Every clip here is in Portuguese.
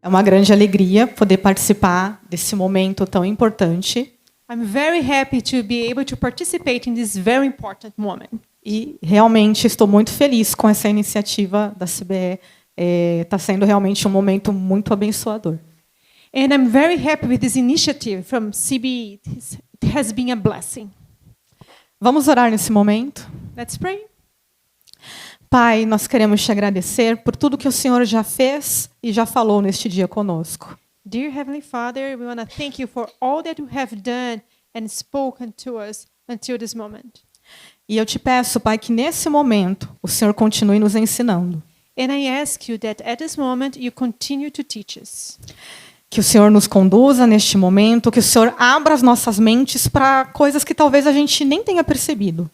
É uma grande alegria poder participar desse momento tão importante. I'm very happy to be able to participate in this very important moment. E realmente estou muito feliz com essa iniciativa da CBE. Está sendo realmente um momento muito abençoador. And I'm very happy with this initiative from CBE. It has been a blessing. Vamos orar nesse momento? Let's pray. Pai, nós queremos te agradecer por tudo que o Senhor já fez e já falou neste dia conosco. Dear Heavenly Father, we want to thank you for all that you have done and spoken to us until this moment. E eu te peço, Pai, que nesse momento o Senhor continue nos ensinando. And I ask you that at this moment you continue to teach us. Que o Senhor nos conduza neste momento, que o Senhor abra as nossas mentes para coisas que talvez a gente nem tenha percebido.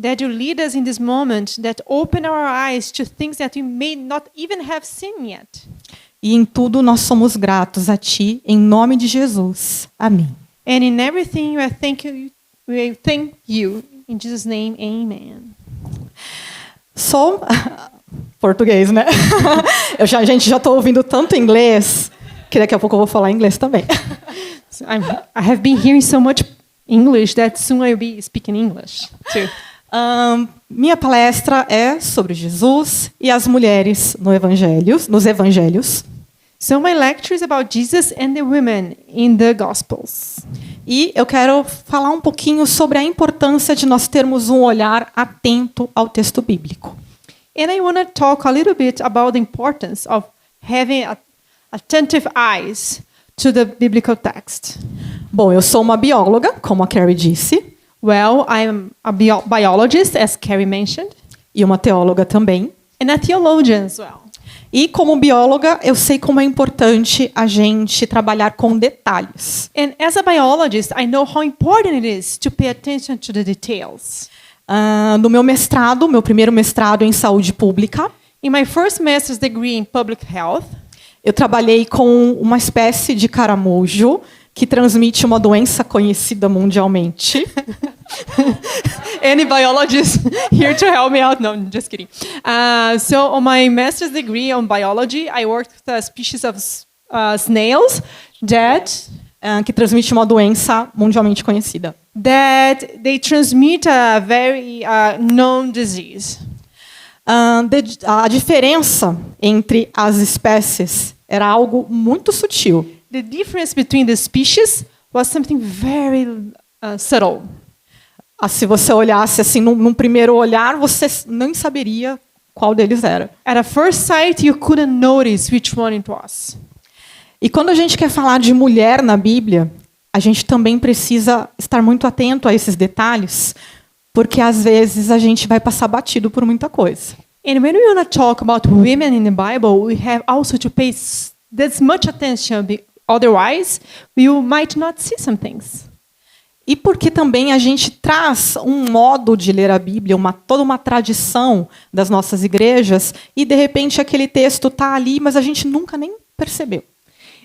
That you lead us in this moment, that open our eyes to things that we may not even have seen yet. E em tudo nós somos gratos a Ti, em nome de Jesus. Amém. And in everything we thank you. In Jesus' name, amen. Sou português, né? A gente já estou ouvindo tanto inglês que daqui a pouco eu vou falar inglês também. So I have been hearing so much English that soon I'll be speaking English too. Minha palestra é sobre Jesus e as mulheres nos evangelhos. So my lecture is about Jesus and the women in the Gospels. E eu quero falar um pouquinho sobre a importância de nós termos um olhar atento ao texto bíblico. And I want to talk a little bit about the importance of having attentive eyes to the biblical text. Bom, eu sou uma bióloga, como a Carrie disse. Well, I'm a biologist, as Carrie mentioned. E uma teóloga também. And a theologian as well. E como bióloga, eu sei como é importante a gente trabalhar com detalhes. And as a biologist, I know how important it is to pay attention to the details. No meu mestrado, meu primeiro mestrado em saúde pública, In my first master's degree in public health, eu trabalhei com uma espécie de caramujo que transmite uma doença conhecida mundialmente. Any biologist here to help me out? No, just kidding. So on my master's degree on biology, I worked with a species of snails que transmite uma doença mundialmente conhecida. that they transmit a very known disease. A diferença entre as espécies era algo muito sutil. The difference between the species was something very subtle. Se você olhasse assim, num primeiro olhar, você nem saberia qual deles era. At a first sight, you couldn't notice which one it was. E quando a gente quer falar de mulher na Bíblia, a gente também precisa estar muito atento a esses detalhes, porque às vezes a gente vai passar batido por muita coisa. And when we want to talk about women in the Bible, we have also to pay this much attention. Otherwise, we might not see some things. E porque também a gente traz um modo de ler a Bíblia, toda uma tradição das nossas igrejas, e de repente aquele texto está ali, mas a gente nunca nem percebeu.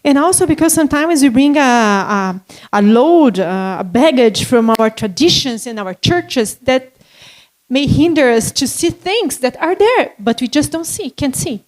And also because sometimes we bring a load, a baggage from our traditions and our churches that may hinder us to see things that are there, but we just can't see.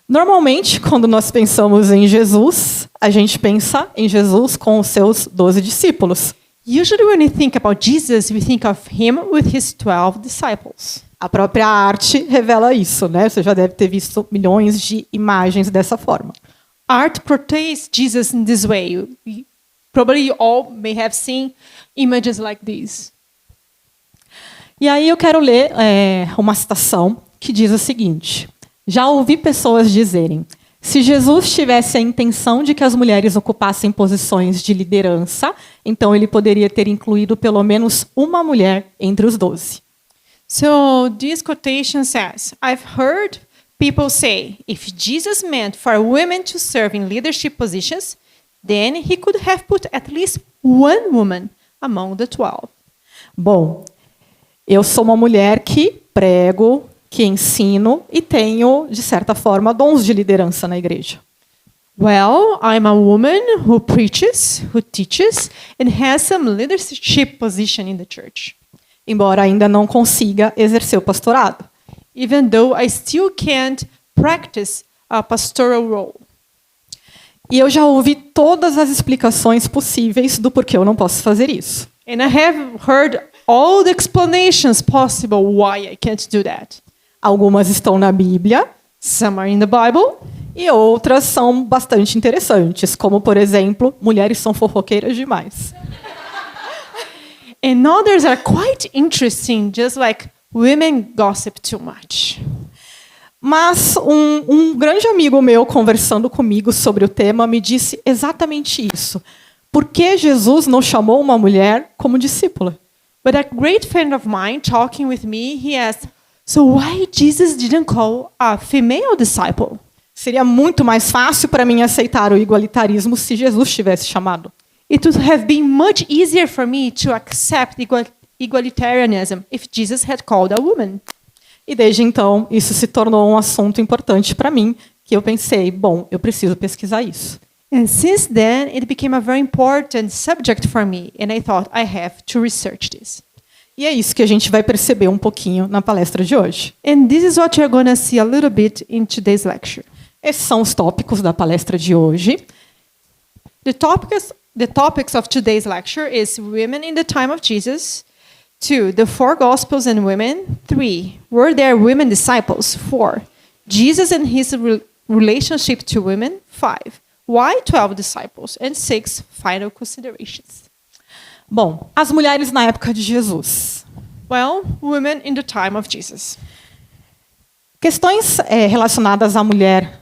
Normalmente, quando nós pensamos em Jesus, a gente pensa em Jesus com os seus 12 discípulos. Usually when we think about Jesus, we think of him with his 12 disciples. A própria arte revela isso, né? Você já deve ter visto milhões de imagens dessa forma. Art portrays Jesus in this way. Probably you all may have seen images like these. E aí eu quero ler uma citação que diz o seguinte: já ouvi pessoas dizerem, se Jesus tivesse a intenção de que as mulheres ocupassem posições de liderança, então ele poderia ter incluído pelo menos uma mulher entre os 12. So this quotation says, I've heard people say, if Jesus meant for women to serve in leadership positions, then he could have put at least one woman among the 12. Bom, eu sou uma mulher que prego, que ensino e tenho, de certa forma, dons de liderança na igreja. Well, I'm a woman who preaches, who teaches, and has some leadership position in the church. Embora ainda não consiga exercer o pastorado. Even though I still can't practice a pastoral role. E eu já ouvi todas as explicações possíveis do porquê eu não posso fazer isso. And I have heard all the explanations possible why I can't do that. Algumas estão na Bíblia Some are in the Bible, e outras são bastante interessantes, como, por exemplo, mulheres são fofoqueiras demais. and others are quite interesting, just like women gossip too much. Mas um grande amigo meu, conversando comigo sobre o tema, me disse exatamente isso. Por que Jesus não chamou uma mulher como discípula? But a great friend of mine talking with me, he asked, so why Jesus didn't call a female disciple? Seria muito mais fácil para mim aceitar o igualitarismo se Jesus tivesse chamado. It would have been much easier for me to accept egalitarianism if Jesus had called a woman. E desde então, isso se tornou um assunto importante para mim, que eu pensei, bom, eu preciso pesquisar isso. And since then, it became a very important subject for me, and I thought I have to research this. E é isso que a gente vai perceber um pouquinho na palestra de hoje. And this is what you're going to see a little bit in today's lecture. Esses são os tópicos da palestra de hoje. The topics of today's lecture is women in the time of Jesus. 2, the four gospels and women. 3, were there women disciples? 4, Jesus and his relationship to women. 5, why 12 disciples? And 6, final considerations. Bom, as mulheres na época de Jesus. Well, women in the time of Jesus. Questões relacionadas à mulher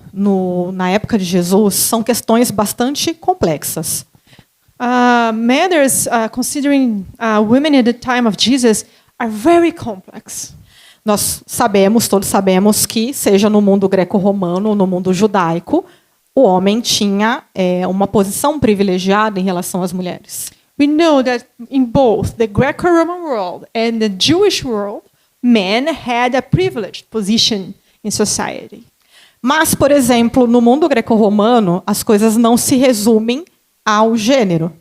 na época de Jesus são questões bastante complexas. Matters considering women in the time of Jesus are very complex. Todos sabemos que, seja no mundo greco-romano ou no mundo judaico, o homem tinha uma posição privilegiada em relação às mulheres. We know that in both the Greco-Roman world and the Jewish world, men had a privileged position in society. Mas, por exemplo, no mundo greco-romano, as coisas não se resumem ao gênero.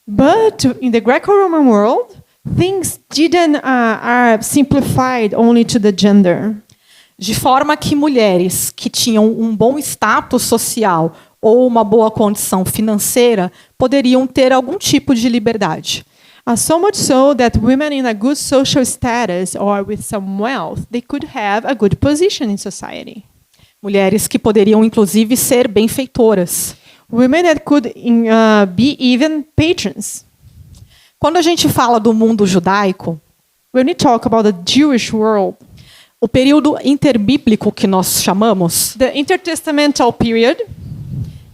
But in the Greco-Roman world, things didn't are simplified only to the gender. De forma que mulheres que tinham um bom status social ou uma boa condição financeira poderiam ter algum tipo de liberdade. So much so that women in a good social status or with some wealth, they could have a good position in society. Mulheres que poderiam, inclusive, ser benfeitoras. Women that could be even patrons. Quando a gente fala do mundo judaico, when we talk about the Jewish world, o período interbíblico que nós chamamos, the intertestamental period,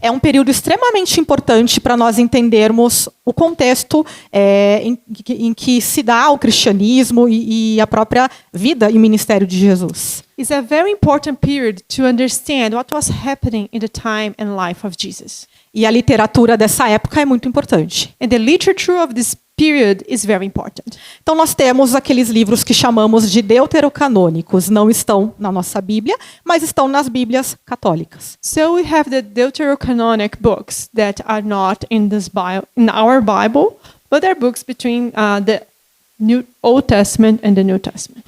é um período extremamente importante para nós entendermos o contexto em que se dá o cristianismo e a própria vida e ministério de Jesus. It's a very important period to understand what was happening in the time and life of Jesus. E a literatura dessa época é muito importante. And the literature of this period is very important. Então nós temos aqueles livros que chamamos de deuterocanônicos, não estão na nossa Bíblia, mas estão nas Bíblias católicas. So we have the Deuterocanonic books that are not in our Bible, but they're books between the Old Testament and the New Testament.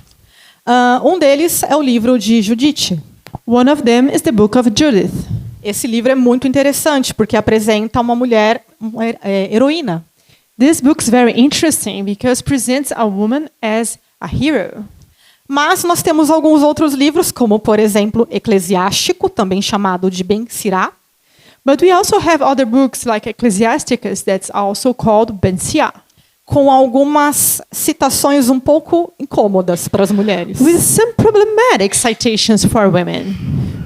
Um deles é o livro de Judite. One of them is the book of Judith. Esse livro é muito interessante porque apresenta uma mulher heroína. This book is very interesting because it presents a woman as a hero. Mas nós temos alguns outros livros, como por exemplo Eclesiástico, também chamado de Ben Sirá. But we also have other books like Ecclesiasticus that's also called Ben Sirá, com algumas citações um pouco incômodas para as mulheres. with some problematic citations for women.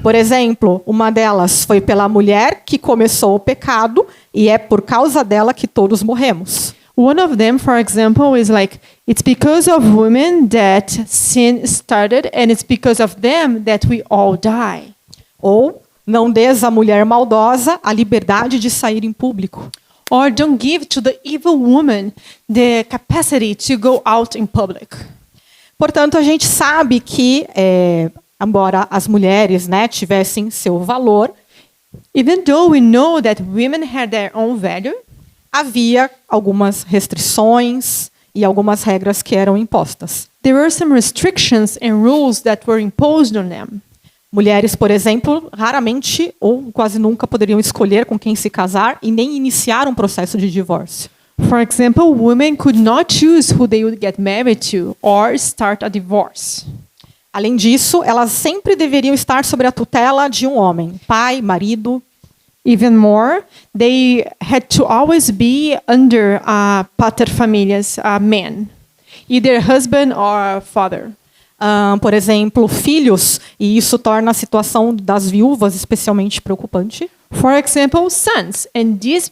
Por exemplo, uma delas foi pela mulher que começou o pecado e é por causa dela que todos morremos. One of them, for example, is like, it's because of women that sin started, and it's because of them that we all die. Ou não des à mulher maldosa a liberdade de sair em público. Or don't give to the evil woman the capacity to go out in public. Portanto, a gente sabe que, embora as mulheres, tivessem seu valor, Even though we know that women had their own value, havia algumas restrições e algumas regras que eram impostas. there were some restrictions and rules that were imposed on them. Mulheres, por exemplo, raramente ou quase nunca poderiam escolher com quem se casar e nem iniciar um processo de divórcio. For example, women could not choose who they would get married to or start a divorce. Além disso, elas sempre deveriam estar sob a tutela de um homem, pai, marido. Even more, they had to always be under pater familias, men, either husband or father. Por exemplo, filhos, e isso torna a situação das viúvas especialmente preocupante. For example, sons, and this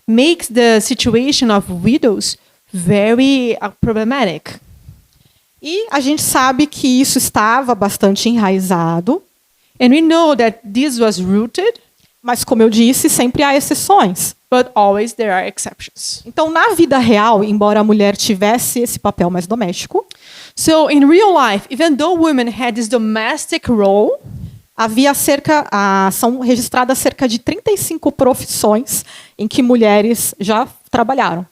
makes the situation of widows very problematic. E a gente sabe que isso estava bastante enraizado, And we know that this was rooted, mas como eu disse, sempre há exceções. but always there are exceptions. Então, na vida real, embora a mulher tivesse esse papel mais doméstico, So in real life, even though women had this domestic role, são registradas cerca de 35 profissões em que mulheres já trabalharam.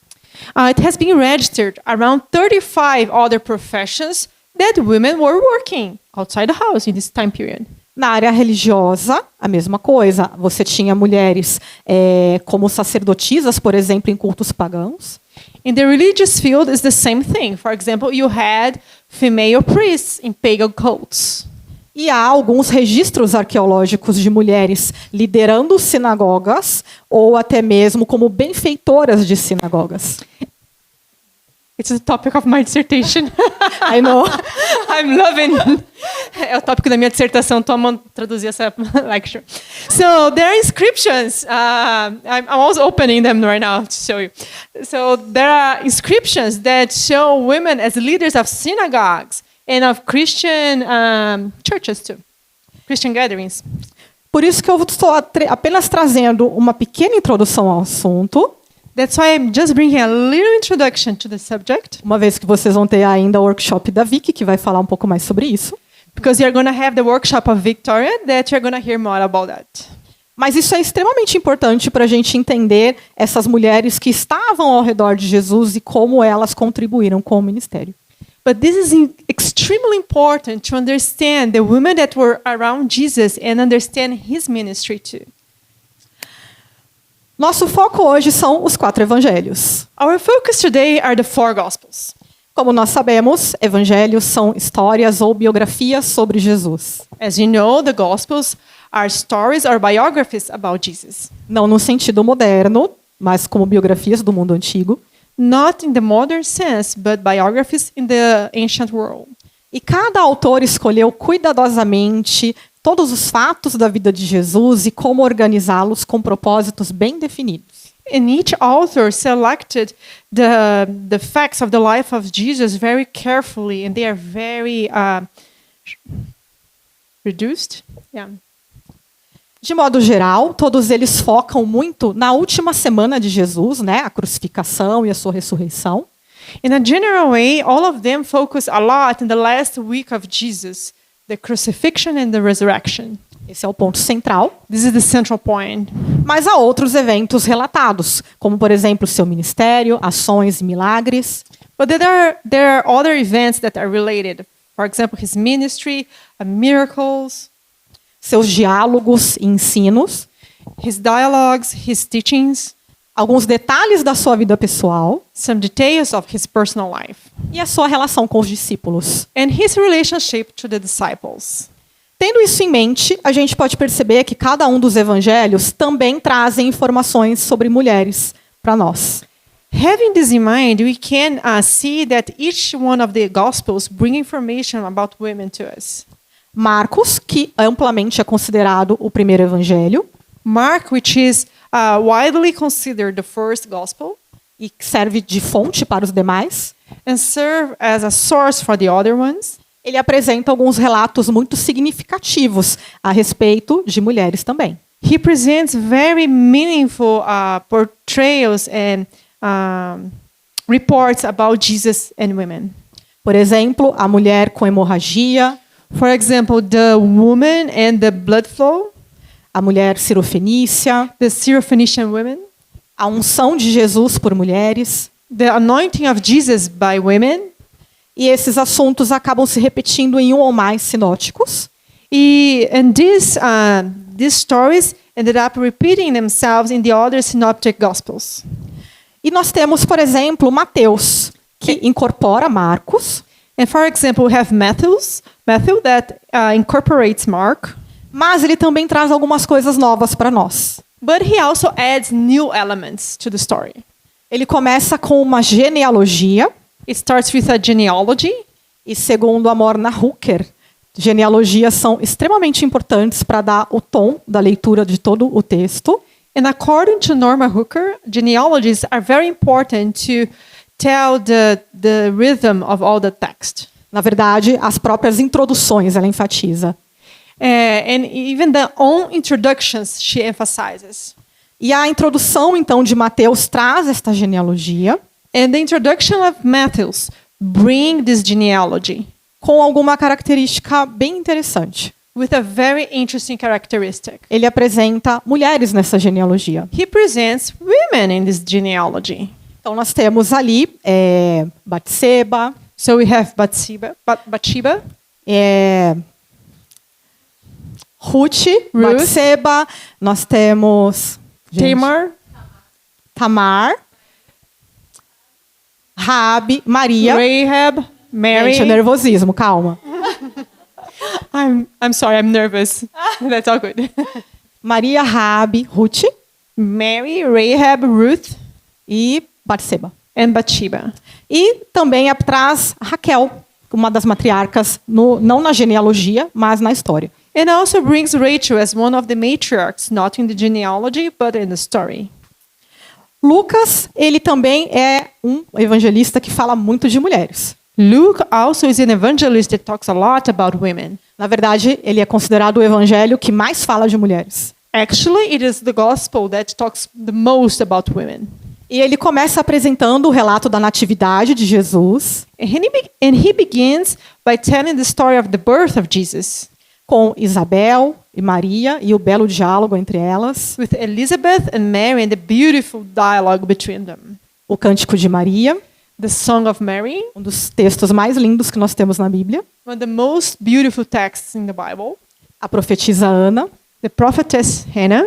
it has been registered around 35 other professions that women were working outside the house in this time period. Na área religiosa, a mesma coisa. Você tinha mulheres como sacerdotisas, por exemplo, em cultos pagãos. In the religious field, it's the same thing. For example, you had female priests in pagan cults. E há alguns registros arqueológicos de mulheres liderando sinagogas ou até mesmo como benfeitoras de sinagogas. It's the topic of my dissertation. I know. I'm loving. É o tópico da minha dissertação. Toma traduzir essa lecture. So there are inscriptions. I'm also opening them right now to show you. So there are inscriptions that show women as leaders of synagogues and of Christian churches too, Christian gatherings. Por isso que eu estou apenas trazendo uma pequena introdução ao assunto. That's why I'm just bringing a little introduction to the subject. Uma vez que vocês vão ter ainda o workshop da Vicky, que vai falar um pouco mais sobre isso. Because you're going to have the workshop of Victoria that you're going to hear more about that. Mas isso é extremamente importante para a gente entender essas mulheres que estavam ao redor de Jesus e como elas contribuíram com o ministério. But this is extremely important to understand the women that were around Jesus and understand his ministry too. Nosso foco hoje são os 4 evangelhos. Our focus today are the 4 Gospels. Como nós sabemos, evangelhos são histórias ou biografias sobre Jesus. As you know, the Gospels are stories or biographies about Jesus. Não no sentido moderno, mas como biografias do mundo antigo. Not in the modern sense, but biographies in the ancient world. E cada autor escolheu cuidadosamente todos os fatos da vida de Jesus e como organizá-los com propósitos bem definidos. And each author selected the facts of the life of Jesus very carefully, and they are very reduced. Yeah. De modo geral, todos eles focam muito na última semana de Jesus, né, a crucificação e a sua ressurreição. In a general way, all of them focus a lot in the last week of Jesus, the crucifixion and the resurrection. Esse é o ponto central. This is the central point. Mas há outros eventos relatados, como por exemplo seu ministério, ações e milagres. But there are other events that are related. For example, his ministry, miracles, seus diálogos e ensinos, his dialogues, his teachings, alguns detalhes da sua vida pessoal, some details of his personal life, e a sua relação com os discípulos. and his relationship to the disciples. Tendo isso em mente, a gente pode perceber que cada um dos evangelhos também trazem informações sobre mulheres para nós. Having this in mind, we can see that each one of the Gospels bring information about women to us. Marcos, que amplamente é considerado o primeiro evangelho, Mark, which is widely considered the first Gospel, e que serve de fonte para os demais, and serve as a source for the other ones. ele apresenta alguns relatos muito significativos a respeito de mulheres também. He presents very meaningful portrayals and reports about Jesus and women. Por exemplo, a mulher com hemorragia, For example, the woman and the blood flow, a mulher cirofenícia, the Syrophoenician women, a unção de Jesus por mulheres. the anointing of Jesus by women. E esses assuntos acabam se repetindo em um ou mais sinóticos. And these stories ended up repeating themselves in the other synoptic gospels. E nós temos, por exemplo, Mateus, que incorpora Marcos, And for example, we have Matthew that incorporates Mark, mas ele também traz algumas coisas novas para nós. but he also adds new elements to the story. Ele começa com uma genealogia, It starts with a genealogy, e segundo a Morna Hooker, genealogias são extremamente importantes para dar o tom da leitura de todo o texto. and according to Norma Hooker, genealogies are very important to tell the rhythm of all the text. Na verdade, as próprias introduções ela enfatiza. And even the own introductions she emphasizes. E a introdução, então, de Mateus traz esta genealogia And the introduction of Matthews bring this genealogy com alguma característica bem interessante. with a very interesting characteristic. Ele apresenta mulheres nessa genealogia. He presents women in this genealogy. Então, nós temos ali Batseba, So we have Bathsheba, Ruth, Ruth. Batseba, nós temos gente, Tamar, Raabe, Maria. Rahab, Mary. Gente, é nervosismo, calma. I'm sorry, I'm nervous. That's all good. Maria, Raabe, Ruth Mary, Rahab, Ruth, e Batseba. and Bathsheba. E também traz Raquel, uma das matriarcas, não na genealogia, mas na história. And also brings Rachel as one of the matriarchs, not in the genealogy, but in the story. Lucas, ele também é um evangelista que fala muito de mulheres. Luke also is an evangelist that talks a lot about women. Na verdade, ele é considerado o evangelho que mais fala de mulheres. Actually, it is the gospel that talks the most about women. E ele começa apresentando o relato da natividade de Jesus, And he begins by telling the story of the birth of Jesus, com Isabel e Maria e o belo diálogo entre elas, with Elizabeth and Mary and the beautiful dialogue between them. o Cântico de Maria, The Song of Mary, um dos textos mais lindos que nós temos na Bíblia, one of the most beautiful texts in the Bible, a profetisa Ana. the prophetess Hannah.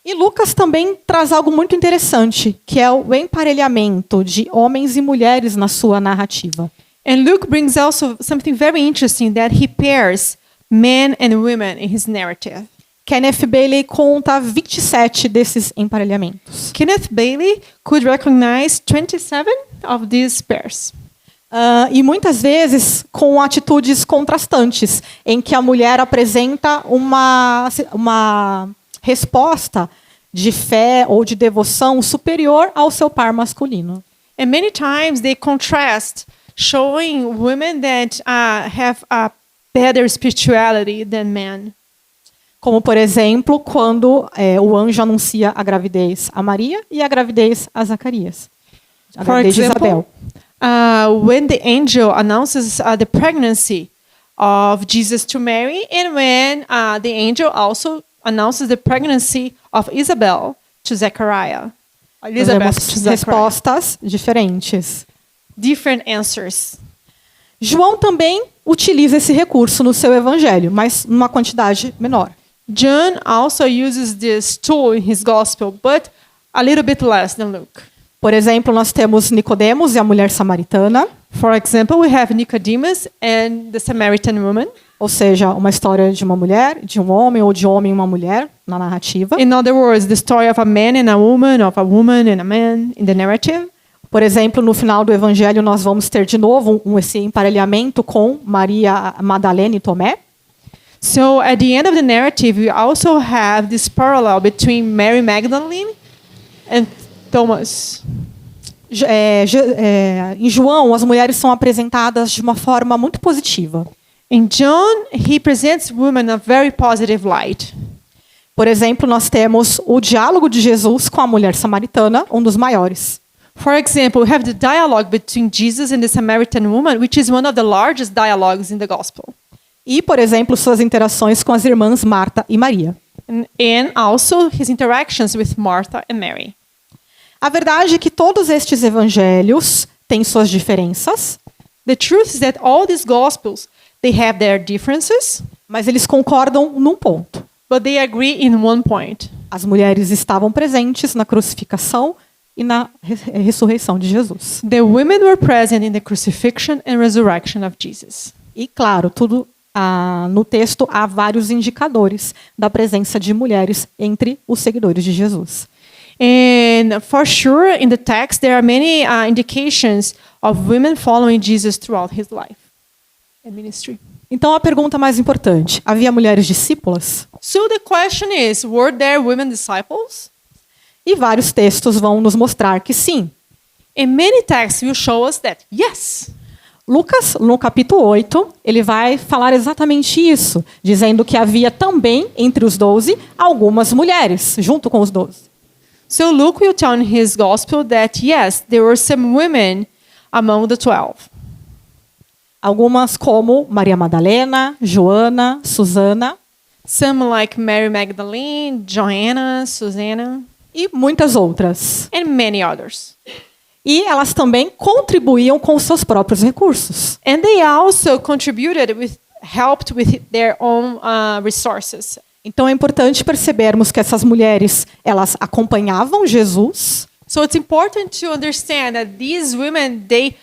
E Lucas também traz algo muito interessante, que é o emparelhamento de homens e mulheres na sua narrativa. And Luke brings also something very interesting, that he pairs men and women in his narrative. Kenneth Bailey conta 27 desses emparelhamentos. Kenneth Bailey could recognize 27 of these pairs. E muitas vezes com atitudes contrastantes, em que a mulher apresenta uma resposta de fé ou de devoção superior ao seu par masculino. And many times they contrast, showing women that have a better spirituality than men. Como, por exemplo, quando o anjo anuncia a gravidez a Maria e a gravidez a Zacarias. A For gravidez de example, Isabel. when the angel announces the pregnancy of Jesus to Mary, and when the angel also announces the pregnancy of Isabel to Zechariah. Nós Elizabeth vemos to Zechariah. respostas diferentes. Different answers. João também utiliza esse recurso no seu evangelho, mas numa quantidade menor. John also uses this tool in his gospel, but a little bit less than Luke. Por exemplo, nós temos Nicodemos e a mulher samaritana, For example, we have Nicodemus and the Samaritan woman. ou seja, uma história de uma mulher, de um homem ou de homem e uma mulher na narrativa. In other words, the story of a man and a woman and a man in the narrative. Por exemplo, no final do evangelho nós vamos ter de novo esse emparelhamento com Maria Madalena e Tomé. So at the end of the narrative, we also have this parallel between Mary Magdalene and Thomas. Em João, as mulheres são apresentadas de uma forma muito positiva. In John, he presents women in a very positive light. Por exemplo, nós temos o diálogo de Jesus com a mulher samaritana, um dos maiores. For example, we have the dialogue between Jesus and the Samaritan woman, which is one of the largest dialogues in the gospel. E, por exemplo, suas interações com as irmãs Marta e Maria. And also his interactions with Martha and Mary. A verdade é que todos estes evangelhos têm suas diferenças, The truth is that all these gospels, they have their differences, Mas eles concordam num ponto. but they agree in one point. As mulheres estavam presentes na crucificação e na ressurreição de Jesus. The women were present in the crucifixion and resurrection of Jesus. E claro, no texto há vários indicadores da presença de mulheres entre os seguidores de Jesus. And for sure, in the text, there are many indications of women following Jesus throughout his life and ministry. Então a pergunta mais importante: havia mulheres discípulas? So the question is, were there women disciples? E vários textos vão nos mostrar que sim. And many texts will show us that, yes. Lucas, no capítulo 8, ele vai falar exatamente isso, dizendo que havia também, entre os 12, algumas mulheres, junto com os 12. So Luke will tell in his gospel that, yes, there were some women among the 12. Algumas como Maria Madalena, Joana, Susana Some like Mary Magdalene, Joanna, Susanna, e muitas outras. and many others. E elas também contribuíam com seus próprios recursos. And they also helped with their own resources. Então é importante percebermos que essas mulheres, elas acompanhavam Jesus, So it's important to understand that these women, they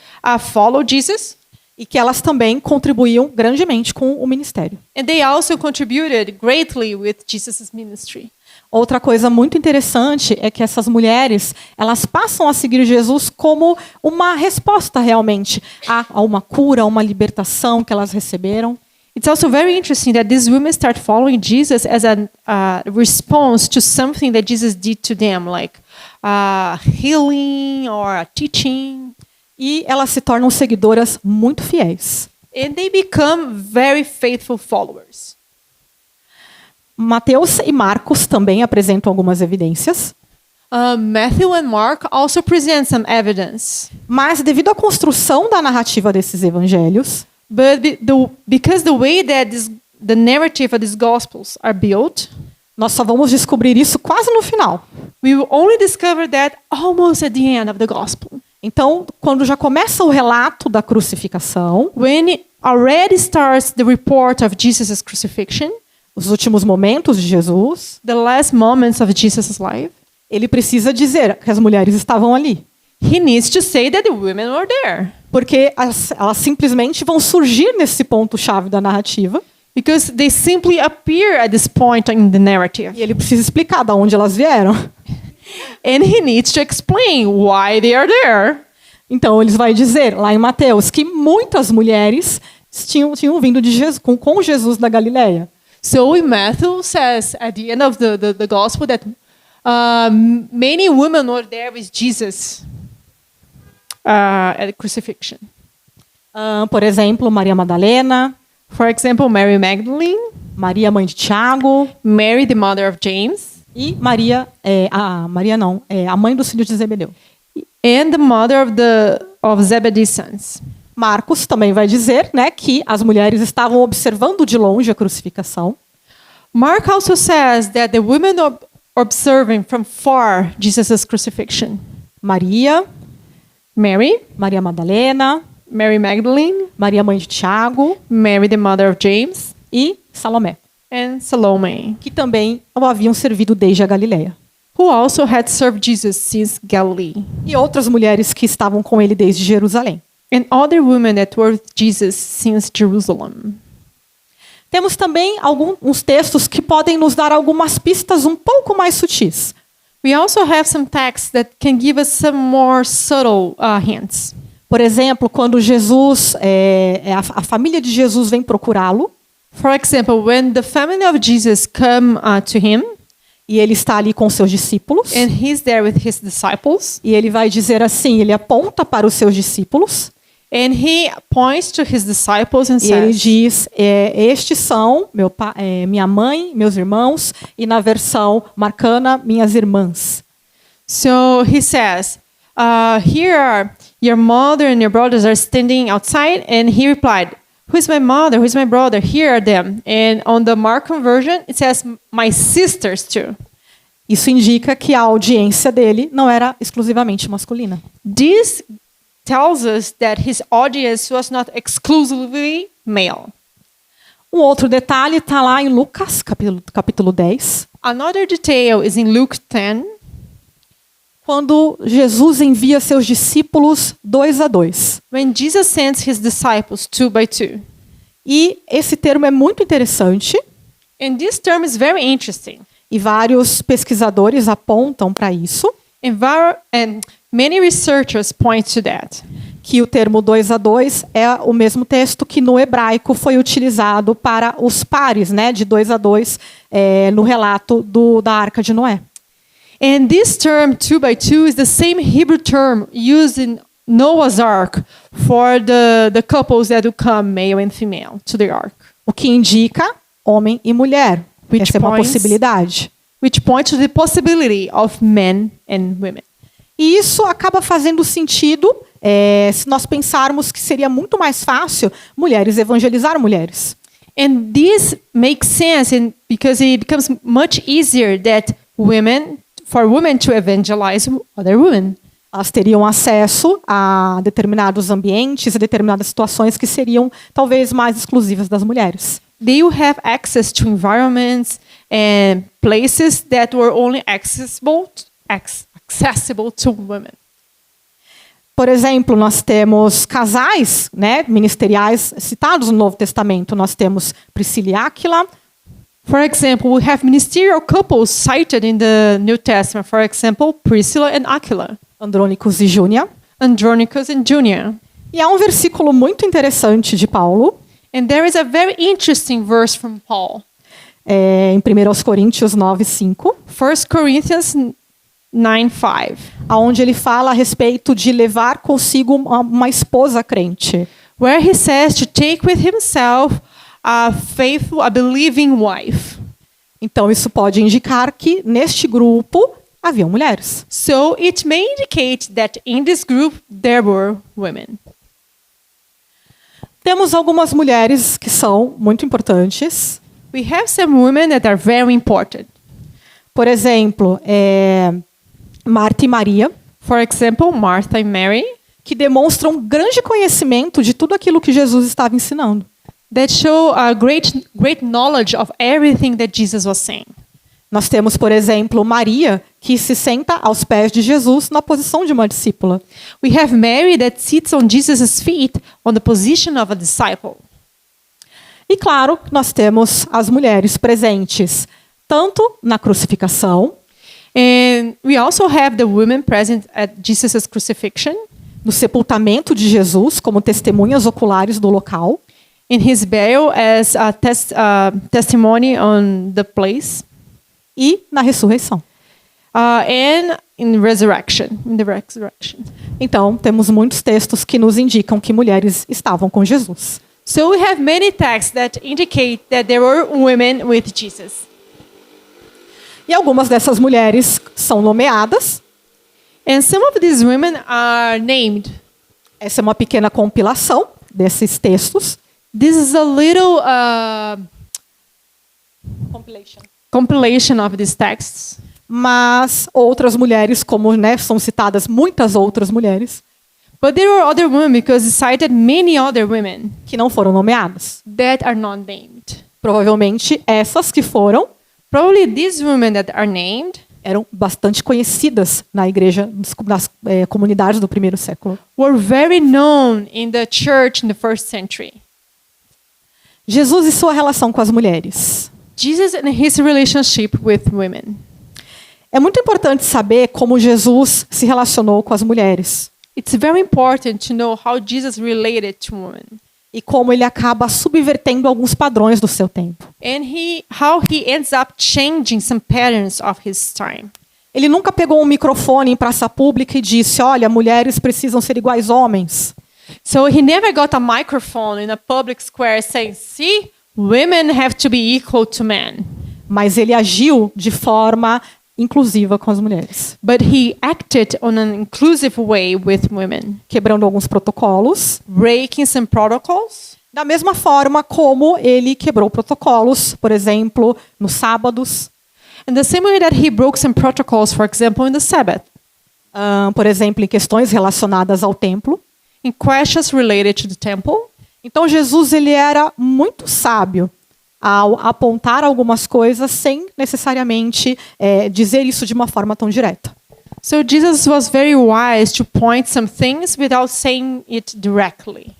follow Jesus, e que elas também contribuíam grandemente com o ministério. and they also contributed greatly with Jesus' ministry. Outra coisa muito interessante é que essas mulheres, elas passam a seguir Jesus como uma resposta realmente a uma cura, a uma libertação que elas receberam. It's also very interesting that these women start following Jesus as a response to something that Jesus did to them, like healing or teaching. E elas se tornam seguidoras muito fiéis. And they become very faithful followers. Mateus e Marcos também apresentam algumas evidências, Matthew and Mark also present some evidence. mas devido à construção da narrativa desses evangelhos, But because the way that the narrative of these gospels are built, nós só vamos descobrir isso quase no final. we will only discover that almost at the end of the gospel. Então, quando já começa o relato da crucificação, When it already starts the report of Jesus' crucifixion, os últimos momentos de Jesus, the last moments of Jesus' life, ele precisa dizer que as mulheres estavam ali. he needs to say that the women were there. Porque elas simplesmente vão surgir nesse ponto-chave da narrativa. Because they simply appear at this point in the narrative. E ele precisa explicar de onde elas vieram. And he needs to explain why they are there. Então, ele vai dizer, lá em Mateus, que muitas mulheres tinham vindo de Jesus, com Jesus da Galileia. So Matthew says at the end of the gospel that many women were there with Jesus at the crucifixion. Por exemplo, Maria Madalena, For example, Mary Magdalene, Maria, mãe de Tiago, Mary, the mother of James, e a mãe dos filhos de Zebedeu. and the mother of Zebedee's sons. Marcos também vai dizer, né, que as mulheres estavam observando de longe a crucificação. Mark also says that the women are observing from far Jesus' crucifixion. Maria, Mary, Maria Madalena, Mary Magdalene, Maria, mãe de Tiago, Mary, the mother of James, e Salomé, and Salome, que também o haviam servido desde a Galileia. who also had served Jesus since Galilee. E outras mulheres que estavam com ele desde Jerusalém. And other women that were with Jesus since Jerusalem. Temos também alguns textos que podem nos dar algumas pistas um pouco mais sutis. We also have some texts that can give us some more subtle hints. Por exemplo, quando a família de Jesus vem procurá-lo, For example, when the family of Jesus come to him, e ele está ali com seus discípulos, and he's there with his disciples, e ele vai dizer assim, ele aponta para os seus discípulos, and he points to his disciples and e ele says, diz, estes são minha mãe, meus irmãos, e na versão marcana, minhas irmãs. so he says, here are your mother and your brothers are standing outside, and he replied, who's my mother, who's my brother, here are them. And on the Mark conversion, it says, my sisters too. Isso indica que a audiência dele não era exclusivamente masculina. This tells us that his audience was not exclusively male. Um outro detalhe está lá em Lucas, capítulo 10, Another detail is in Luke 10, quando Jesus envia seus discípulos 2 a 2. when Jesus sends his disciples 2 by 2. E esse termo é muito interessante And this term is very interesting. e vários pesquisadores apontam para isso, And many researchers point to that. que o termo 2 a 2 é o mesmo texto que no hebraico foi utilizado para os pares, né, de 2 a 2 no relato da Arca de Noé. And this term 2 by 2 is the same Hebrew term used in Noah's Ark for the couples that will come, male and female, to the ark. O que indica homem e mulher. Which Essa é uma points- possibilidade. Which points to the possibility of men and women. E isso acaba fazendo sentido se nós pensarmos que seria muito mais fácil mulheres evangelizar mulheres. And this makes sense because it becomes much easier for women to evangelize other women. Elas teriam acesso a determinados ambientes, a determinadas situações que seriam talvez mais exclusivas das mulheres. They will have access to environments and places that were only accessible to women. Por exemplo, nós temos casais, né, ministeriais citados no Novo Testamento. Nós temos Priscila e Áquila, For example, we have ministerial couples cited in the New Testament. For example, Priscilla and Aquila, Andrônicos e Júnia. Andronicus and Junia. E há um versículo muito interessante de Paulo, And there is a very interesting verse from Paul. em 1 Coríntios 9:5, 1 Corinthians 9:5, onde ele fala a respeito de levar consigo uma esposa crente. where he says to take with himself a believing wife. Então, isso pode indicar que neste grupo haviam mulheres. So it may indicate that in this group there were women. Temos algumas mulheres que são muito importantes. We have some women that are very important. Por exemplo, Marta e Maria, For example, Martha and Mary, que demonstram grande conhecimento de tudo aquilo que Jesus estava ensinando. that show a great knowledge of everything that Jesus was saying. Nós temos, por exemplo, Maria, que se senta aos pés de Jesus na posição de uma discípula. We have Mary that sits on Jesus' feet on the position of a disciple. E claro, nós temos as mulheres presentes tanto na crucificação, And we also have the women present at Jesus' crucifixion, no sepultamento de Jesus como testemunhas oculares do local, in his burial as a testimony on the place, e na ressurreição. and in the resurrection. Então, temos muitos textos que nos indicam que mulheres estavam com Jesus. So we have many texts that indicate that there were women with Jesus. E algumas dessas mulheres são nomeadas. And some of these women are named. Essa é uma pequena compilação desses textos. This is a little compilation of these texts. Mas outras mulheres, como são citadas muitas outras mulheres, But there were other women because it cited many other women que não foram nomeadas. that are not named. Provavelmente essas que foram Probably these women that are named eram bastante conhecidas na igreja, nas comunidades do primeiro século. were very known in the church in the first century. Jesus e sua relação com as mulheres. Jesus and his relationship with women. É muito importante saber como Jesus se relacionou com as mulheres It's very important to know how Jesus related to women e como ele acaba subvertendo alguns padrões do seu tempo. and how he ends up changing some patterns of his time. Ele nunca pegou um microfone em praça pública e disse: "Olha, mulheres precisam ser iguais homens." So he never got a microphone in a public square saying, "See, women have to be equal to men." Mas ele agiu de forma inclusiva com as mulheres, But he acted on an inclusive way with women, quebrando alguns protocolos, breaking some protocols. da mesma forma como ele quebrou protocolos, por exemplo, nos sábados, In the same way that he broke some protocols, for example, in the Sabbath, por exemplo, em questões relacionadas ao templo. in questions related to the temple. Então Jesus ele era muito sábio ao apontar algumas coisas sem necessariamente dizer isso de uma forma tão direta. So Jesus was very wise to point some things without saying it directly.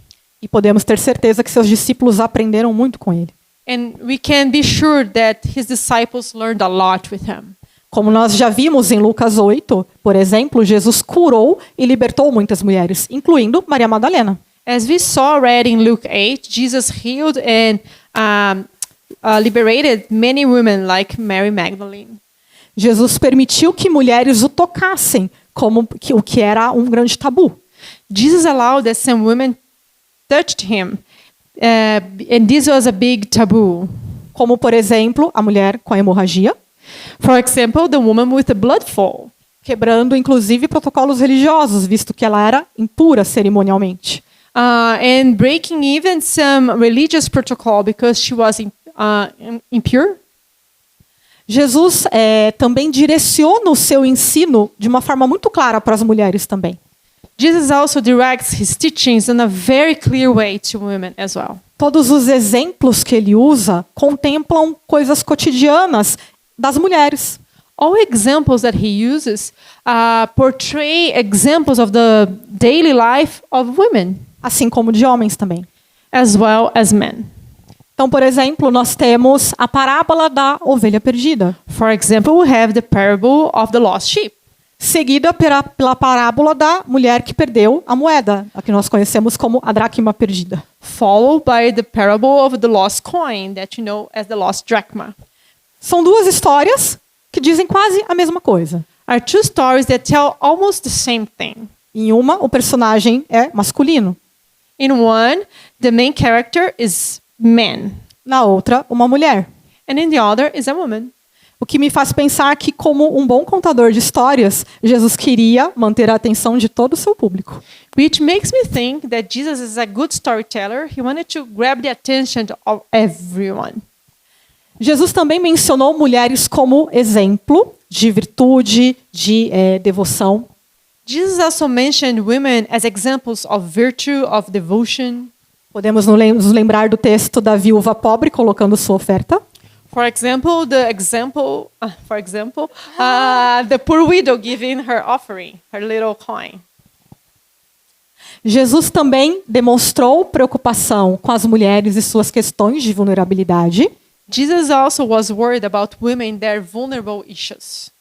E podemos ter certeza que seus discípulos aprenderam muito com ele. And we can be sure that his disciples learned a lot with him. Como nós já vimos em Lucas 8, por exemplo, Jesus curou e libertou muitas mulheres, incluindo Maria Madalena. As we saw already in Luke 8, Jesus healed and liberated many women like Mary Magdalene. Jesus permitiu que mulheres o tocassem, o que era um grande tabu. Jesus allowed that some women touched him, and this was a big taboo. Como, por exemplo, a mulher com a hemorragia, For example, the woman with the blood flow, quebrando inclusive protocolos religiosos, visto que ela era impura cerimonialmente. and breaking even some religious protocol because she was impure. Jesus também direciona o seu ensino de uma forma muito clara para as mulheres também. Jesus also directs his teachings in a very clear way to women as well. Todos os exemplos que ele usa contemplam coisas cotidianas das mulheres. All examples that he uses portray examples of the daily life of women, Assim como de homens também. as well as men. Então, por exemplo, nós temos a parábola da ovelha perdida, For example, we have the parable of the lost sheep, seguida pela parábola da mulher que perdeu a moeda, a que nós conhecemos como a dracma perdida. followed by the parable of the lost coin that you know as the lost drachma. São duas histórias que dizem quase a mesma coisa. Are two stories that tell almost the same thing. Em uma, o personagem é masculino. In one, the main character is man, Na outra, uma mulher. and in the other is a woman. O que me faz pensar que, como um bom contador de histórias, Jesus queria manter a atenção de todo o seu público. Which makes me think that Jesus is a good storyteller. He wanted to grab the attention of everyone. Jesus também mencionou mulheres como exemplo de virtude, de devoção. Jesus also mentioned women as examples of virtue, of devotion. Podemos nos lembrar do texto da viúva pobre colocando sua oferta. For example, the poor widow giving her offering, her little coin. Jesus também demonstrou preocupação com as mulheres e suas questões de vulnerabilidade. Jesus also was worried about women, their vulnerable issues.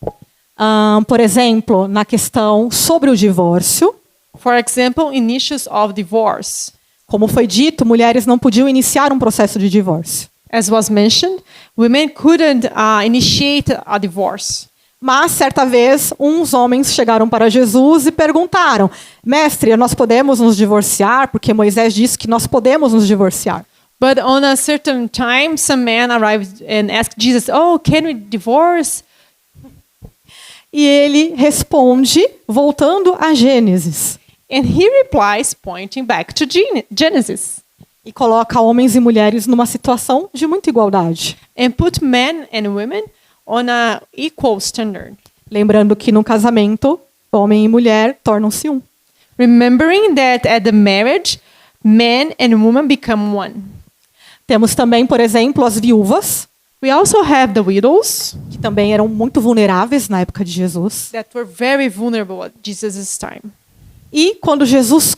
Por exemplo, na questão sobre o divórcio. For example, in issues of divorce. Como foi dito, mulheres não podiam iniciar um processo de divórcio. As was mentioned, women couldn't initiate a divorce. Mas, certa vez, uns homens chegaram para Jesus e perguntaram: Mestre, nós podemos nos divorciar? Porque Moisés disse que nós podemos nos divorciar. But on a certain time, some man arrived and asked Jesus, "Oh, can we divorce?" E ele responde, voltando a Gênesis, And he replies, pointing back to Genesis, e coloca homens e mulheres numa situação de muita igualdade. and put men and women on a equal standard. Lembrando que no casamento, homem e mulher tornam-se um. Remembering that at the marriage, man and woman become one. Temos também, por exemplo, as viúvas, We also have the widows que também eram muito vulneráveis na época de Jesus. that were very vulnerable at Jesus' time. E quando Jesus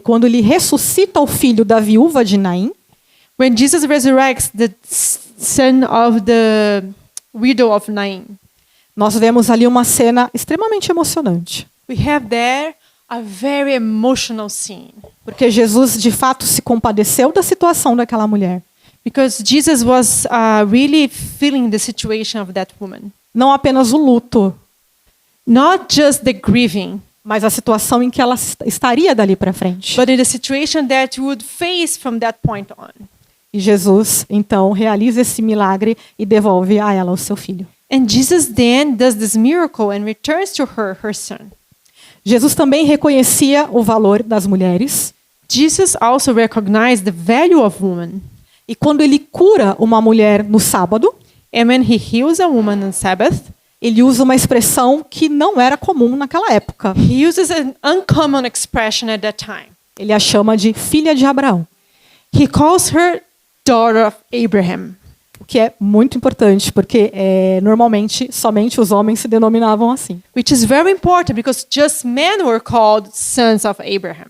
quando ele ressuscita o filho da viúva de Naim, When Jesus resurrects the son of the widow of Nain, nós vemos ali uma cena extremamente emocionante. we have there a very emotional scene. Porque Jesus, de fato, se compadeceu da situação daquela mulher. Because Jesus was really feeling the situation of that woman. Não apenas o luto, Not just the grieving, mas a situação em que ela estaria dali para frente. but in the situation that you would face from that point on. E Jesus, então, realiza esse milagre e devolve a ela o seu filho. And Jesus then does this miracle and returns to her son. Jesus também reconhecia o valor das mulheres. Jesus also recognized the value of woman. E quando ele cura uma mulher no sábado, And when he heals a woman on Sabbath, ele usa uma expressão que não era comum naquela época. he uses an uncommon expression at that time. Ele a chama de filha de Abraão. He calls her daughter of Abraham. O que é muito importante, porque normalmente somente os homens se denominavam assim. Which is very important because just men were called sons of Abraham.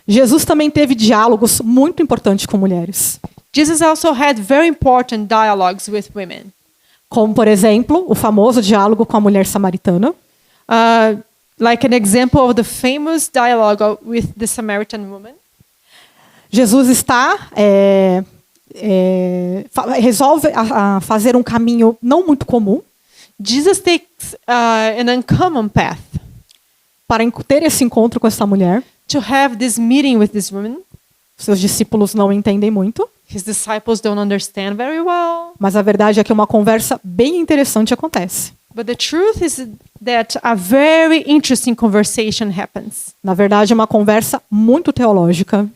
Jesus também teve diálogos muito importantes com mulheres. Jesus also had very important dialogues with women. Como, por exemplo, o famoso diálogo com a mulher samaritana. Like an example of the famous dialogue with the Samaritan woman. Jesus resolve fazer um caminho não muito comum. Jesus takes an uncommon path para ter esse encontro com essa mulher. To have this meeting with this woman. Seus discípulos não entendem muito. His disciples don't understand very well. Mas a verdade é que uma conversa bem interessante acontece. But the truth is that a very interesting conversation happens. Na verdade, é uma conversa muito teológica.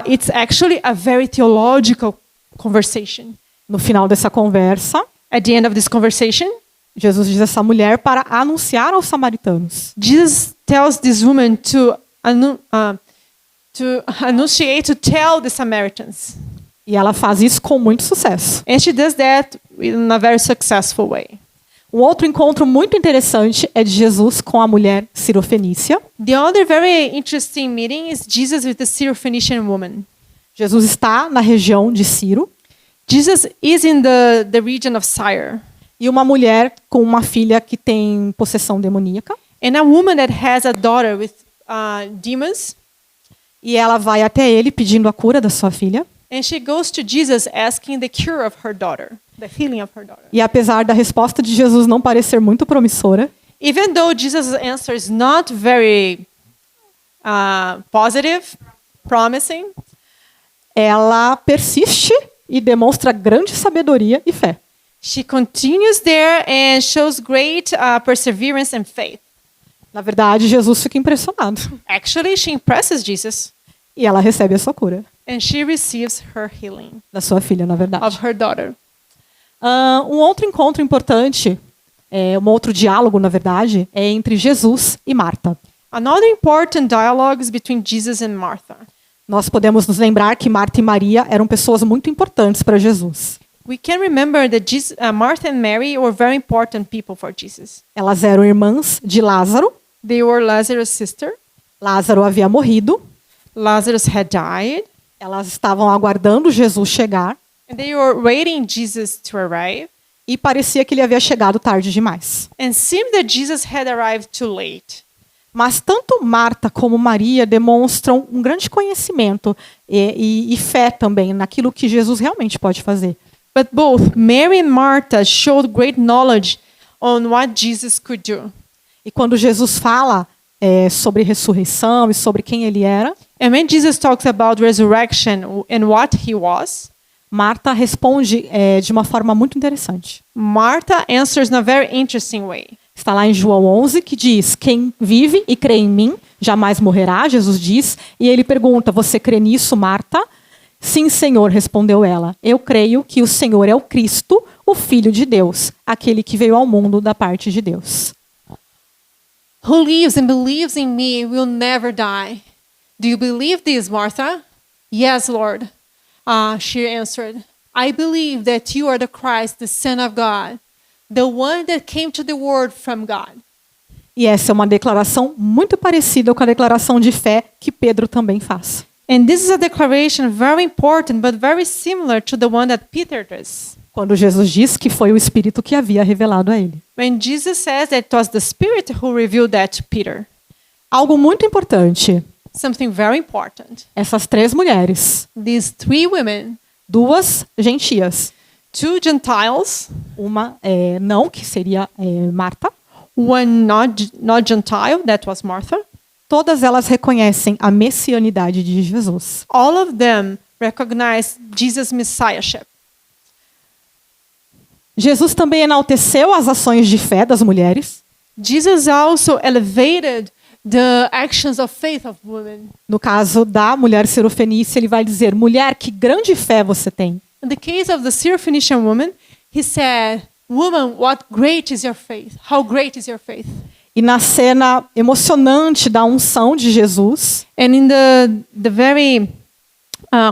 It's actually a very theological conversation. No final dessa conversa, at the end of this conversation, Jesus diz a essa mulher para anunciar aos samaritanos. Jesus tells this woman to annunciate, to tell the Samaritans. E ela faz isso com muito sucesso. And she does that in a very successful way. Um outro encontro muito interessante é de Jesus com a mulher Sirofenícia. The other very interesting meeting is Jesus with the Syrophoenician woman. Jesus está na região de Ciro. Jesus is in the region of Tyre. E uma mulher com uma filha que tem possessão demoníaca. And a woman that has a daughter with demons. E ela vai até ele pedindo a cura da sua filha. And she goes to Jesus asking the cure of her daughter, the healing of her daughter. E apesar da resposta de Jesus não parecer muito promissora, even though Jesus' answer is not very positive, promising, ela persiste e demonstra grande sabedoria e fé. She continues there and shows great perseverance and faith. Na verdade, Jesus fica impressionado. Actually, she impresses Jesus. E ela recebe a sua cura. And she receives her healing. Da sua filha, na verdade. Of her daughter. Um outro encontro importante, um outro diálogo, na verdade, é entre Jesus e Marta. Another important dialogue is between Jesus and Martha. Nós podemos nos lembrar que Marta e Maria eram pessoas muito importantes para Jesus. We can remember that Martha and Mary were very important people for Jesus. Elas eram irmãs de Lázaro. They were Lazarus' sister. Lázaro havia morrido. Lazarus had died. Elas estavam aguardando Jesus chegar. And they were waiting Jesus to arrive. E parecia que ele havia chegado tarde demais. And seemed that Jesus had arrived too late. Mas tanto Marta como Maria demonstram um grande conhecimento e fé também naquilo que Jesus realmente pode fazer. But both Mary and Martha showed great knowledge on what Jesus could do. E quando Jesus fala sobre ressurreição e sobre quem ele era, and when Jesus talks about resurrection and what he was, Marta responde de uma forma muito interessante. Martha answers in a very interesting way. Está lá em João 11 que diz: quem vive e crê em mim jamais morrerá, Jesus diz. E ele pergunta: você crê nisso, Marta? Sim, Senhor, respondeu ela. Eu creio que o Senhor é o Cristo, o Filho de Deus, aquele que veio ao mundo da parte de Deus. Who lives and believes in me will never die. Do you believe this, Martha? Yes, Lord. She answered, I believe that you are the Christ, the Son of God, the one that came to the world from God. E essa é uma declaração muito parecida com a declaração de fé que Pedro também faz. And this is a declaration very important, but very similar to the one that Peter does. Quando Jesus diz que foi o Espírito que havia revelado a ele. When Jesus says that it was the Spirit who revealed that to Peter. Algo muito importante. Something very important. Essas três mulheres. These three women. Duas gentias. Two Gentiles. Uma não, que seria Marta. One not Gentile, that was Martha. Todas elas reconhecem a messianidade de Jesus. All of them recognize Jesus' messiahship. Jesus também enalteceu as ações de fé das mulheres. Jesus also elevated the actions of faith of women. No caso da mulher Sirofenícia, ele vai dizer: mulher, que grande fé você tem. In the case of the Syrophoenician woman, he said, woman, what great is your faith? How great is your faith? E na cena emocionante da unção de Jesus, and in the very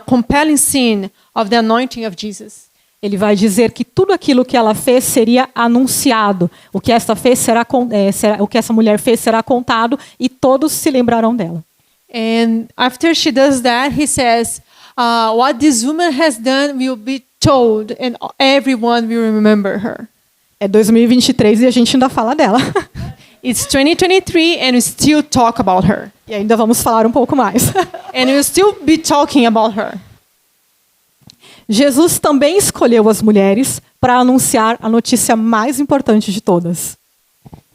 compelling scene of the anointing of Jesus. Ele vai dizer que tudo aquilo que ela fez seria anunciado. O que essa mulher fez será contado e todos se lembrarão dela. And after she does that, he says, what this woman has done will be told and everyone will remember her. É 2023 e a gente ainda fala dela. It's 2023 and we still talk about her. E ainda vamos falar um pouco mais. And we'll still be talking about her. Jesus também escolheu as mulheres para anunciar a notícia mais importante de todas.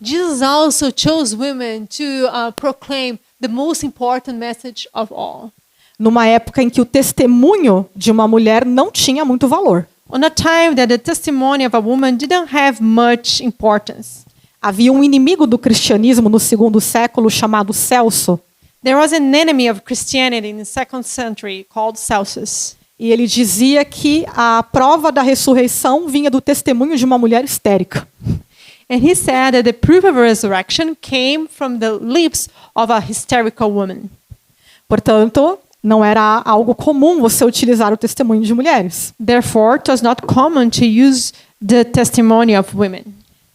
Jesus also chose women to proclaim the most important message of all. Numa época em que o testemunho de uma mulher não tinha muito valor. On a time that the testimony of a woman didn't have much importance. Havia um inimigo do cristianismo no segundo século chamado Celso. There was an enemy of Christianity in the 2nd century called Celsus. E ele dizia que a prova da ressurreição vinha do testemunho de uma mulher histérica. And he said that the proof of resurrection came from the lips of a hysterical woman. Portanto, não era algo comum você utilizar o testemunho de mulheres. Therefore, it was not common to use the testimony of women.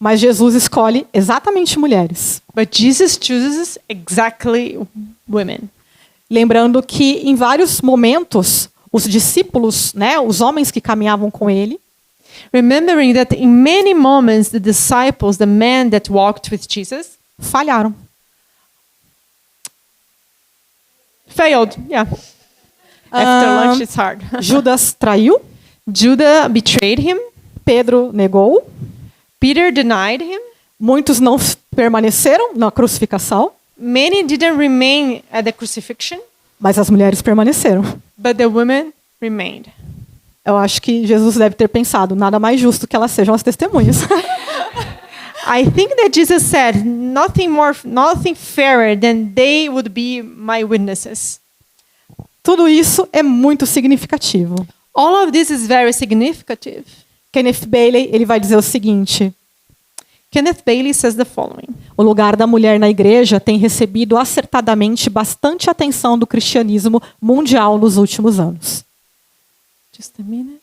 Mas Jesus escolhe exatamente mulheres. But Jesus chooses exactly women. Lembrando que em vários momentos os discípulos, os homens que caminhavam com ele, Remembering that in many moments the disciples, the men that walked with Jesus, falharam. failed. Yeah. After lunch it's hard. Judas traiu, Judah betrayed him. Pedro negou, Peter denied him. muitos não permaneceram na crucificação, Many didn't remain at the crucifixion, mas as mulheres permaneceram. but the women remained. Eu acho que Jesus deve ter pensado, nada mais justo que elas sejam as testemunhas. I think that Jesus said nothing fairer than they would be my witnesses. Tudo isso é muito significativo. All of this is very significant. Kenneth Bailey, ele vai dizer o seguinte: Kenneth Bailey says the following. o lugar da mulher na igreja tem recebido acertadamente bastante atenção do cristianismo mundial nos últimos anos. Just a minute.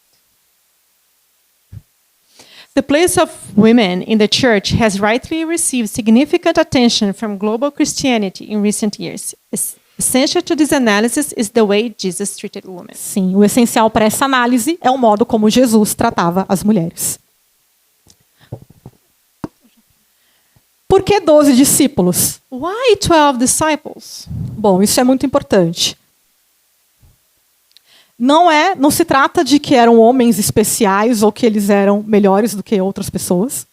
The place of women in the church has rightly received significant attention from global Christianity in recent years. Essential to this analysis is the way Jesus treated women. Sim, o essencial para essa análise é o modo como Jesus tratava as mulheres. Por que 12 discípulos? Why 12 disciples? Bom, isso é muito importante. Não se trata de que eram homens especiais ou que eles eram melhores do que outras pessoas.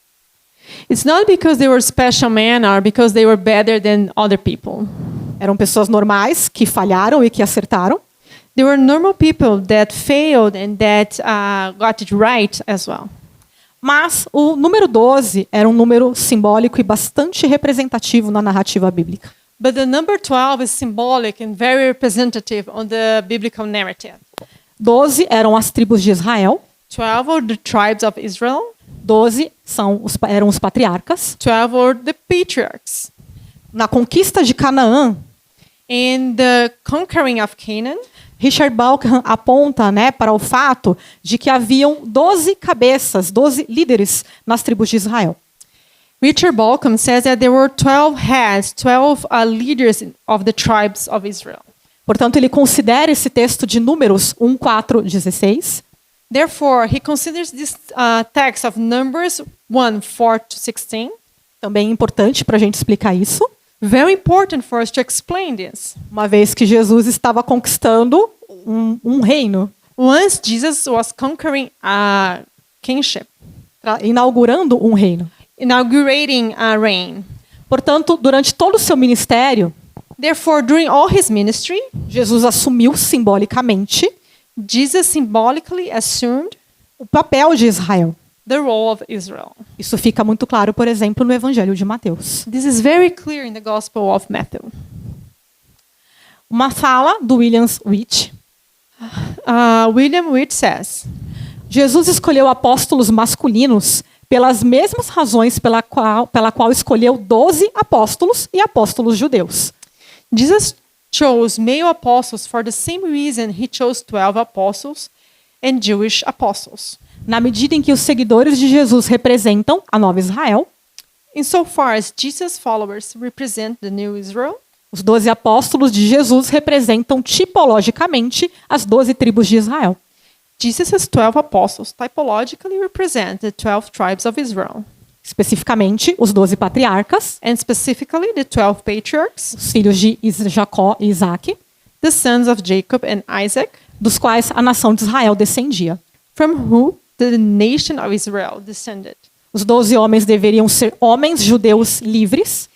It's not because they were special men or because they were better than other people. Eram pessoas normais que falharam e que acertaram. They were normal people that failed and that got it right as well. Mas o número 12 era um número simbólico e bastante representativo na narrativa bíblica. But the number 12 is symbolic and very representative on the biblical narrative. 12 eram as tribos de Israel. 12 are the tribes of Israel. 12 eram os patriarcas. 12 are the patriarchs. Na conquista de Canaã, In the conquering of Canaan, Richard Balkan aponta para o fato de que haviam 12 cabeças, 12 líderes nas tribos de Israel. Richard Balcom says that there were 12 heads, 12 leaders of the tribes of Israel. Portanto, ele considera esse texto de Números 1, 4, 16 Therefore, he considers this text of Numbers 1, 4 to 16 também importante para a gente explicar isso, very important for us to explain this. uma vez que Jesus estava conquistando um reino, Once Jesus was conquering a kingship, inaugurando um reino. inaugurating a reign. Portanto, durante todo o seu ministério, Therefore, during all his ministry, Jesus assumiu simbolicamente Jesus symbolically assumed o papel de Israel. the role of Israel. Isso fica muito claro, por exemplo, no Evangelho de Mateus. This is very clear in the Gospel of Matthew. Uma fala do William Witt. William Witt says, Jesus escolheu apóstolos masculinos pelas mesmas razões pela qual escolheu 12 apóstolos e apóstolos judeus. Jesus chose male apostles for the same reason he chose 12 apostles and Jewish apostles. Na medida em que os seguidores de Jesus representam a nova Israel, Insofar as Jesus' followers represent the new Israel, os 12 apóstolos de Jesus representam tipologicamente as 12 tribos de Israel. Jesus' 12 apostles typologically represent the 12 tribes of Israel, Especificamente, os 12 patriarcas, and specifically the 12 patriarchs, os filhos de Jacó e Isaac, the sons of Jacob and Isaac, dos quais a nação de Israel descendia. from whom the nation of Israel descended. Os 12 homens deveriam ser homens judeus livres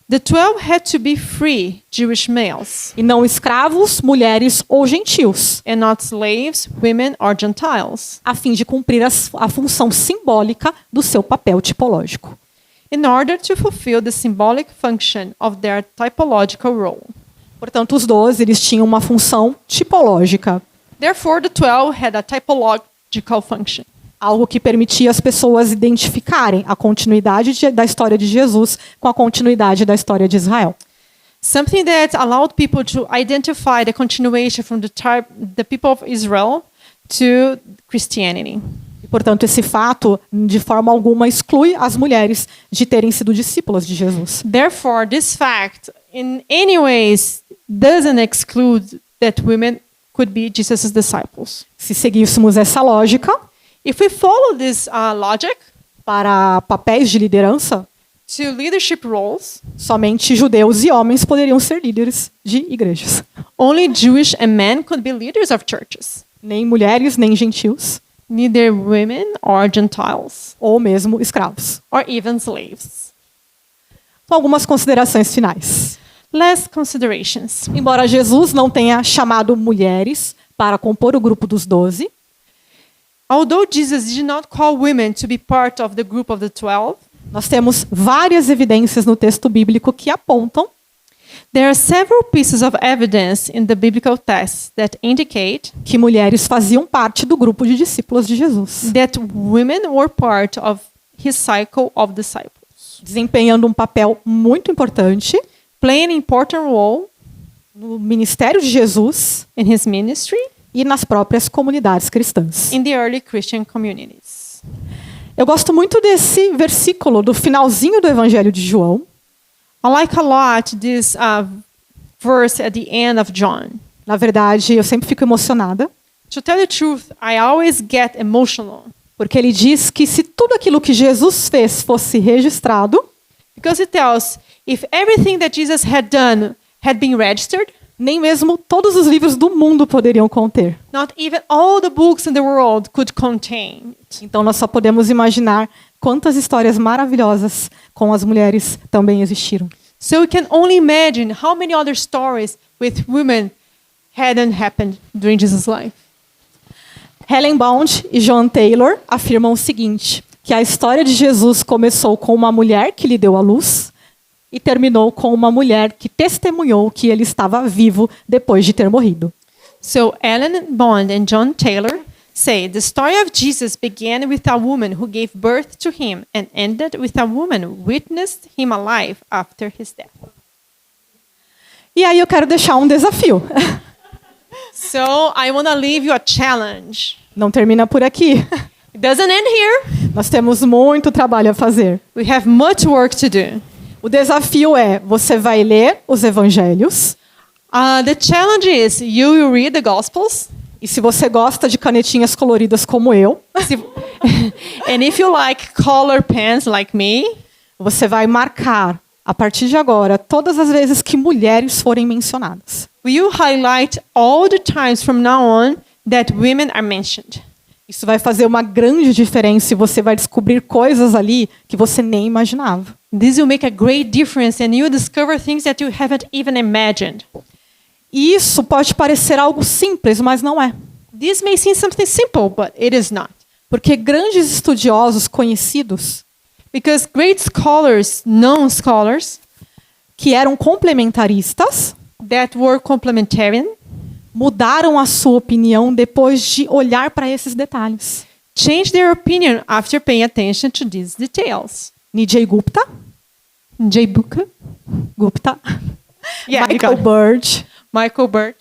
The 12 had to be free Jewish males, e não escravos, mulheres ou gentios, and not slaves, women, or Gentiles, a fim de cumprir a função simbólica do seu papel tipológico. in order to fulfill the symbolic function of their typological role. Portanto, os 12 eles tinham uma função tipológica, Therefore, the 12 had a typological function, algo que permitia as pessoas identificarem a continuidade da história de Jesus com a continuidade da história de Israel. something that allowed people to identify the continuation from the people of Israel to Christianity. E, portanto, esse fato, de forma alguma, exclui as mulheres de terem sido discípulas de Jesus. Therefore, this fact in any ways doesn't exclude that women could be Jesus' disciples. Se seguíssemos essa lógica, If we follow this logic para papéis de liderança, to leadership roles, somente judeus e homens poderiam ser líderes de igrejas. only Jewish and men could be leaders of churches, Nem mulheres, nem gentios, neither women or Gentiles, ou mesmo escravos. or even slaves. Então, algumas considerações finais. Last considerations. Embora Jesus não tenha chamado mulheres para compor o grupo dos 12, Although Jesus did not call women to be part of the group of the 12, nós temos várias evidências no texto bíblico que apontam there are several pieces of evidence in the biblical text that indicate que mulheres faziam parte do grupo de discípulos de Jesus, that women were part of his cycle of disciples, desempenhando um papel muito importante playing an important role no ministério de Jesus in his ministry e nas próprias comunidades cristãs. in the early Christian communities. Eu gosto muito desse versículo do finalzinho do Evangelho de João, I like a lot this verse at the end of John. Na verdade, eu sempre fico emocionada, To tell the truth, I always get emotional porque ele diz que se tudo aquilo que Jesus fez fosse registrado, because it tells if everything that Jesus had done had been registered, nem mesmo todos os livros do mundo poderiam conter. not even all the books in the world could contain it. Então nós só podemos imaginar quantas histórias maravilhosas com as mulheres também existiram. So we can only imagine how many other stories with women hadn't happened during Jesus' life. Helen Bond e John Taylor afirmam o seguinte, que a história de Jesus começou com uma mulher que lhe deu a luz e terminou com uma mulher que testemunhou que ele estava vivo depois de ter morrido. So Ellen Bond and John Taylor say the story of Jesus began with a woman who gave birth to him and ended with a woman who witnessed him alive after his death. E aí eu quero deixar um desafio. So I want to leave you a challenge. Não termina por aqui. It doesn't end here. Nós temos muito trabalho a fazer. We have much work to do. O desafio é, você vai ler os evangelhos, The challenge is you will read the Gospels. e se você gosta de canetinhas coloridas como eu, And if you like color pens like me, você vai marcar, a partir de agora, todas as vezes que mulheres forem mencionadas. will you highlight all the times from now on that women are mentioned? Isso vai fazer uma grande diferença e você vai descobrir coisas ali que você nem imaginava. This will make a great difference and you discover things that you haven't even imagined. E isso pode parecer algo simples, mas não é. This may seem something simple, but it is not. Porque grandes estudiosos conhecidos, Because great scholars, known scholars, que eram complementaristas, that were complementarian, mudaram a sua opinião depois de olhar para esses detalhes. changed their opinion after paying attention to these details. Nijay Gupta, Jay Booker, Gupta Yeah, you Michael got it. Bird Michael Bird.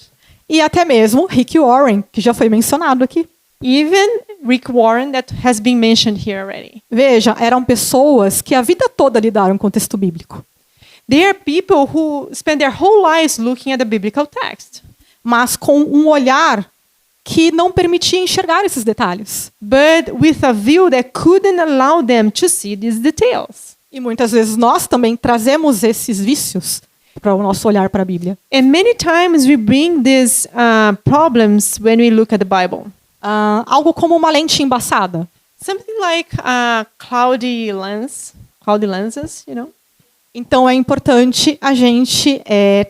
e até mesmo Rick Warren, que já foi mencionado aqui. Even Rick Warren, that has been mentioned here already. Veja, eram pessoas que a vida toda lidaram com o texto bíblico, They are people who spend their whole lives looking at the biblical text, mas com um olhar que não permitia enxergar esses detalhes. but with a view that couldn't allow them to see these details. E muitas vezes nós também trazemos esses vícios para o nosso olhar para a Bíblia. And many times we bring these problems when we look at the Bible. Algo como uma lente embaçada. Something like cloudy lenses, you know. Então é importante a gente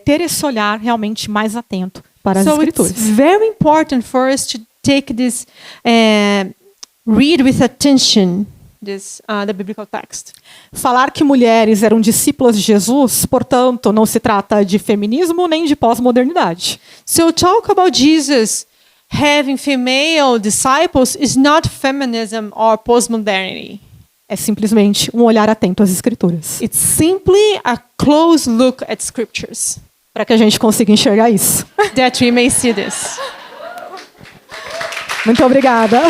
ter esse olhar realmente mais atento para as So escrituras. it's very important for us to take this, read with attention the biblical text. Falar que mulheres eram discípulas de Jesus, portanto, não se trata de feminismo nem de pós-modernidade. So talk about Jesus having female disciples is not feminism or postmodernity. É simplesmente um olhar atento às escrituras, It's simply a close look at scriptures para que a gente consiga enxergar isso. that we may see this. Muito obrigada.